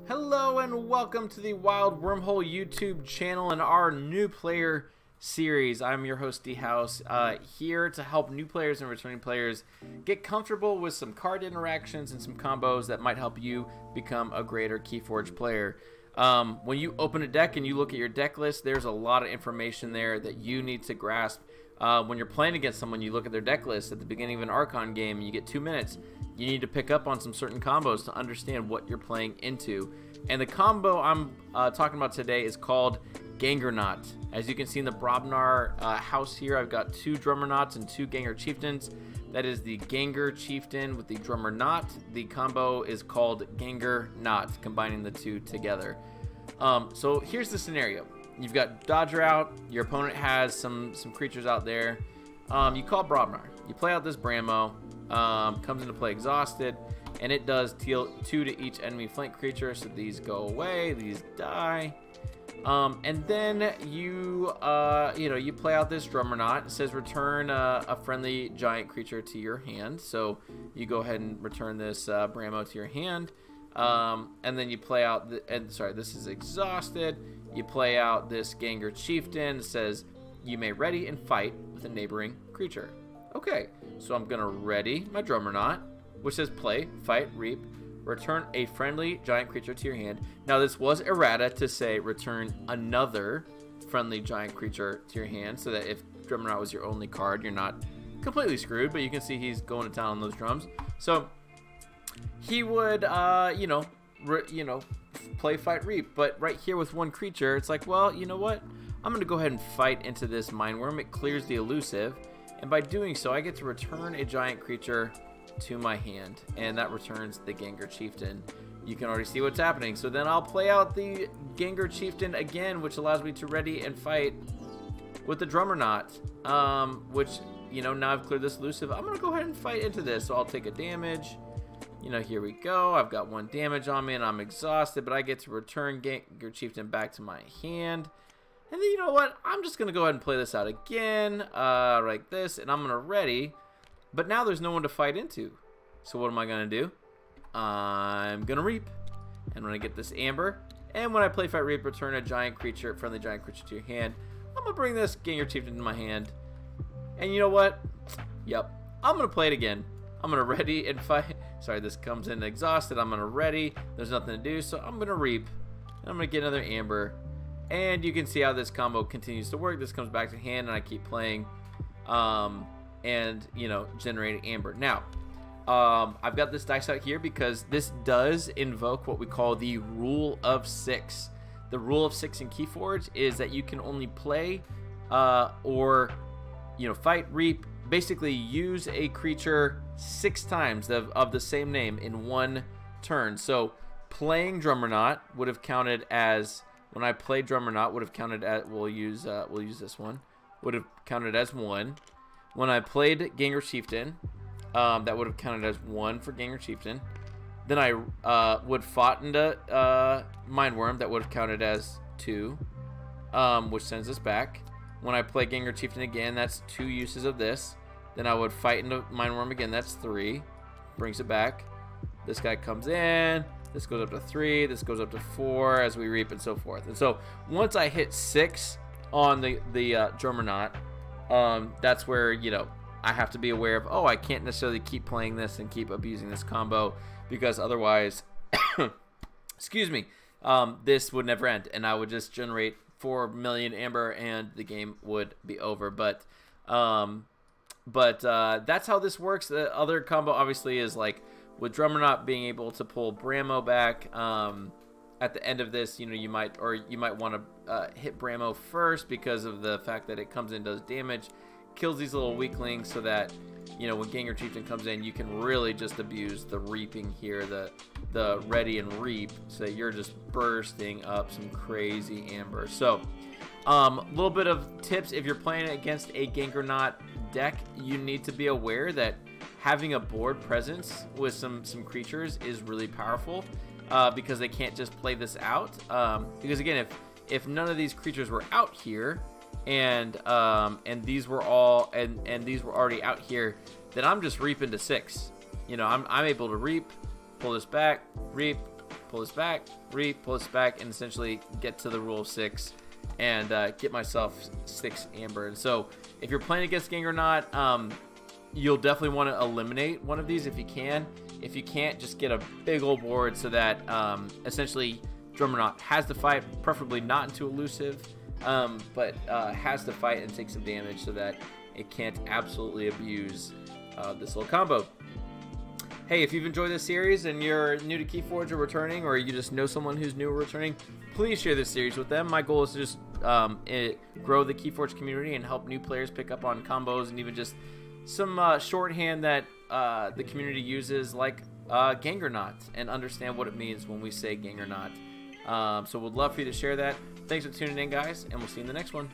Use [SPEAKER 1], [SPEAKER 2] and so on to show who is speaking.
[SPEAKER 1] Hello and welcome to the Wild Wormhole YouTube channel and our new player series. I'm your host DHaus, here to help new players and returning players get comfortable with some card interactions and some combos that might help you become a greater KeyForge player. When you open a deck and you look at your deck list, there's a lot of information there that you need to grasp. When you're playing against someone, you look at their deck list at the beginning of an Archon game and you get 2 minutes. You need to pick up on some certain combos to understand what you're playing into. And the combo I'm talking about today is called GangerNaut. As you can see in the Brobnar house here, I've got 2 DrummerNauts and 2 Ganger Chieftains. That is the Ganger Chieftain with the DrummerNaut. The combo is called GangerNaut, combining the two together. So here's the scenario. You've got Dodger out, your opponent has some creatures out there. You call Brobnar. You play out this Bramo, comes into play exhausted, and it does deal 2 to each enemy flank creature, so these go away, these die. And then you you play out this DrummerNaut. It says return a friendly giant creature to your hand, so you go ahead and return this Bramo to your hand. And then you play out this is exhausted. You play out this Ganger Chieftain. It says you may ready and fight with a neighboring creature. Okay, so I'm gonna ready my DrummerNaut, which says play, fight, reap, return a friendly giant creature to your hand. Now this was errata to say return another friendly giant creature to your hand, so that if DrummerNaut was your only card, you're not completely screwed, but you can see he's going to town on those drums. So he would play, fight, reap, but right here with 1 creature, it's like, well, you know what? I'm going to go ahead and fight into this Mindworm. It clears the elusive, and by doing so, I get to return a giant creature to my hand, and that returns the Ganger Chieftain. You can already see what's happening. So then I'll play out the Ganger Chieftain again, which allows me to ready and fight with the DrummerNaut, which, now I've cleared this elusive. I'm going to go ahead and fight into this, so I'll take a damage. Here we go. I've got 1 damage on me and I'm exhausted, but I get to return Ganger Chieftain back to my hand. And then you know what? I'm just going to go ahead and play this out again, like this, and I'm going to ready. But now there's no one to fight into. So what am I going to do? I'm going to reap. And when I get this amber, and when I play fight, reap, return a giant creature, friendly giant creature to your hand, I'm going to bring this Ganger Chieftain into my hand. And you know what? Yep. I'm going to play it again. I'm going to ready and fight. Sorry, this comes in exhausted. I'm going to ready. There's nothing to do, so I'm going to reap. And I'm going to get another amber. And you can see how this combo continues to work. This comes back to hand, and I keep playing and, generating amber. Now, I've got this dice out here because this does invoke what we call the Rule of 6. The Rule of 6 in KeyForge is that you can only play or, fight, reap, basically use a creature 6 times of the same name in 1 turn. So playing DrummerNaut would have counted as, when I played DrummerNaut, would have counted as, we'll use this one, would have counted as 1. When I played Ganger Chieftain, that would have counted as 1 for Ganger Chieftain. Then I would fought into Mindworm, that would have counted as 2, which sends us back. When I play Ganger Chieftain again, that's 2 uses of this. Then I would fight into Mindworm again, that's 3. Brings it back. This guy comes in. This goes up to 3. This goes up to 4 as we reap and so forth. And so once I hit 6 on the DrummerNaut, that's where, I have to be aware of, oh, I can't necessarily keep playing this and keep abusing this combo, because otherwise, excuse me, this would never end, and I would just generate 4 million amber and the game would be over. But that's how this works. The other combo obviously is like with DrummerNaut being able to pull Bramo back. At the end of this, you might want to hit Bramo first because of the fact that it comes in, does damage, kills these little weaklings, so that when Ganger Chieftain comes in, you can really just abuse the reaping here, the ready and reap, so that you're just bursting up some crazy amber. So a little bit of tips: if you're playing against a GangerNaut deck, you need to be aware that having a board presence with some creatures is really powerful, because they can't just play this out, because again, if none of these creatures were out here, and these were all and these were already out here, then I'm just reaping to 6. I'm able to reap, pull this back, reap, pull this back, pull this back, and essentially get to the rule of 6 and get myself 6 amber. And so if you're playing against GangerNaut, you'll definitely want to eliminate one of these if you can. If you can't, just get a big old board so that essentially DrummerNaut has to fight, preferably not into elusive, but has to fight and take some damage so that it can't absolutely abuse this little combo. Hey, if you've enjoyed this series and you're new to KeyForge or returning, or you just know someone who's new or returning, please share this series with them. My goal is to just grow the KeyForge community and help new players pick up on combos and even just some shorthand that the community uses, like GangerNaut, and understand what it means when we say GangerNaut. So we'd love for you to share that. Thanks for tuning in, guys, and we'll see you in the next one.